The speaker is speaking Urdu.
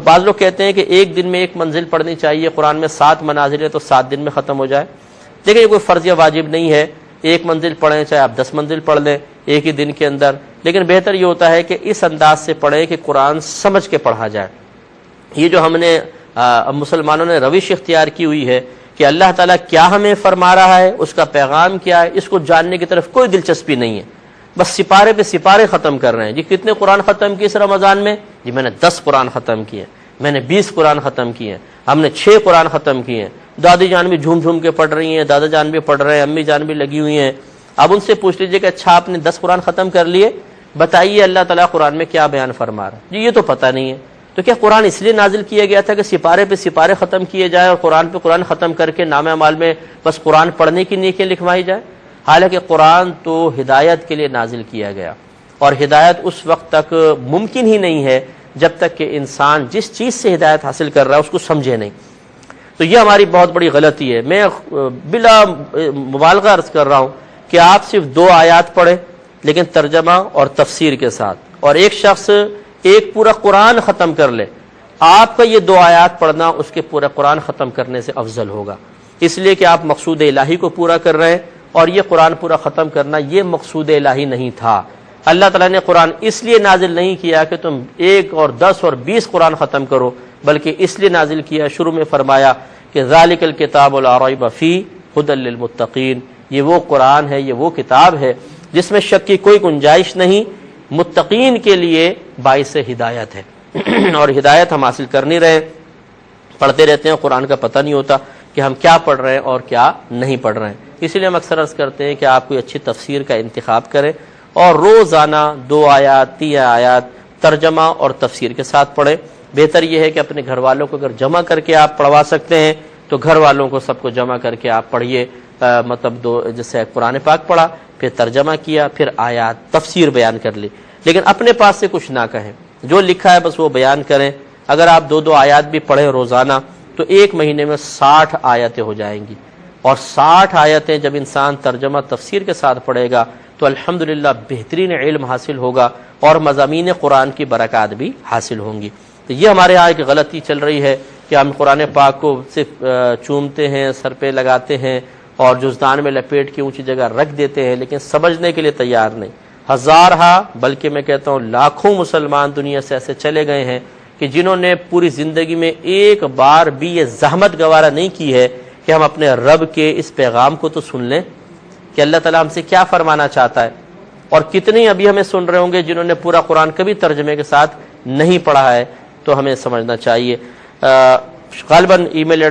بعض لوگ کہتے ہیں کہ ایک دن میں ایک منزل پڑھنی چاہیے، قرآن میں 7 منازل ہے تو 7 دن میں ختم ہو جائے۔ دیکھیں یہ کوئی فرض یا واجب نہیں ہے، ایک منزل پڑھیں چاہے آپ 10 منزل پڑھ لیں ایک ہی دن کے اندر، لیکن بہتر یہ ہوتا ہے کہ اس انداز سے پڑھیں کہ قرآن سمجھ کے پڑھا جائے۔ یہ جو ہم نے مسلمانوں نے روش اختیار کی ہوئی ہے کہ اللہ تعالیٰ کیا ہمیں فرما رہا ہے، اس کا پیغام کیا ہے، اس کو جاننے کی طرف کوئی دلچسپی نہیں ہے، بس سپارے پہ سپارے ختم کر رہے ہیں۔ جی کتنے قرآن ختم کیے اس رمضان میں؟ جی میں نے 10 قرآن ختم کیے، میں نے 20 قرآن ختم کیے، ہم نے 6 قرآن ختم کیے۔ دادی جان بھی جھوم جھوم کے پڑھ رہی ہیں، دادا جان بھی پڑھ رہے ہیں، امی جان بھی لگی ہوئی ہیں۔ اب ان سے پوچھ لیجئے کہ اچھا آپ نے 10 قرآن ختم کر لیے، بتائیے اللہ تعالیٰ قرآن میں کیا بیان فرما رہا ہے؟ جی یہ تو پتہ نہیں ہے۔ تو کیا قرآن اس لیے نازل کیا گیا تھا کہ سپارے پہ سپارے ختم کیے جائے اور قرآن پہ قرآن ختم کر کے نام اعمال میں بس قرآن پڑھنے کی نیکیاں لکھوائی جائے؟ حالانکہ قرآن تو ہدایت کے لیے نازل کیا گیا، اور ہدایت اس وقت تک ممکن ہی نہیں ہے جب تک کہ انسان جس چیز سے ہدایت حاصل کر رہا ہے اس کو سمجھے نہیں۔ تو یہ ہماری بہت بڑی غلطی ہے۔ میں بلا مبالغہ عرض کر رہا ہوں کہ آپ صرف 2 آیات پڑھیں لیکن ترجمہ اور تفسیر کے ساتھ، اور ایک شخص ایک پورا قرآن ختم کر لے، آپ کا یہ 2 آیات پڑھنا اس کے پورا قرآن ختم کرنے سے افضل ہوگا، اس لیے کہ آپ مقصود الہی کو پورا کر رہے ہیں، اور یہ قرآن پورا ختم کرنا یہ مقصود الہی نہیں تھا۔ اللہ تعالیٰ نے قرآن اس لیے نازل نہیں کیا کہ تم 1 اور 10 اور 20 قرآن ختم کرو، بلکہ اس لیے نازل کیا، شروع میں فرمایا کہ ذالک الکتاب لا ریب فیہ ھدی للمتقین، یہ وہ قرآن ہے، یہ وہ کتاب ہے جس میں شک کی کوئی گنجائش نہیں، متقین کے لیے باعث ہدایت ہے۔ اور ہدایت ہم حاصل کر نہیں رہے، پڑھتے رہتے ہیں، قرآن کا پتہ نہیں ہوتا کہ ہم کیا پڑھ رہے ہیں اور کیا نہیں پڑھ رہے ہیں۔ اسی لیے ہم اکثر عرض کرتے ہیں کہ آپ کوئی اچھی تفسیر کا انتخاب کریں اور روزانہ 2 آیات 3 آیات ترجمہ اور تفسیر کے ساتھ پڑھیں۔ بہتر یہ ہے کہ اپنے گھر والوں کو اگر جمع کر کے آپ پڑھوا سکتے ہیں تو گھر والوں کو سب کو جمع کر کے آپ پڑھیے، مطلب جیسے قرآن پاک پڑھا، پھر ترجمہ کیا، پھر آیات تفسیر بیان کر لی، لیکن اپنے پاس سے کچھ نہ کہیں، جو لکھا ہے بس وہ بیان کریں۔ اگر آپ 2 آیات بھی پڑھیں روزانہ تو 1 مہینے میں 60 آیتیں ہو جائیں گی، اور 60 آیتیں جب انسان ترجمہ تفسیر کے ساتھ پڑھے گا تو الحمدللہ بہترین علم حاصل ہوگا اور مضامین قرآن کی برکات بھی حاصل ہوں گی۔ تو یہ ہمارے یہاں ایک غلطی چل رہی ہے کہ ہم قرآن پاک کو صرف چومتے ہیں، سر پہ لگاتے ہیں اور جزدان میں لپیٹ کے اونچی جگہ رکھ دیتے ہیں، لیکن سمجھنے کے لیے تیار نہیں۔ ہزارہا بلکہ میں کہتا ہوں لاکھوں مسلمان دنیا سے ایسے چلے گئے ہیں کہ جنہوں نے پوری زندگی میں ایک بار بھی یہ زحمت گوارا نہیں کی ہے کہ ہم اپنے رب کے اس پیغام کو تو سن لیں کہ اللہ تعالیٰ ہم سے کیا فرمانا چاہتا ہے۔ اور کتنے ابھی ہمیں سن رہے ہوں گے جنہوں نے پورا قرآن کبھی ترجمے کے ساتھ نہیں پڑھا ہے، تو ہمیں سمجھنا چاہیے۔ غالباً ای میل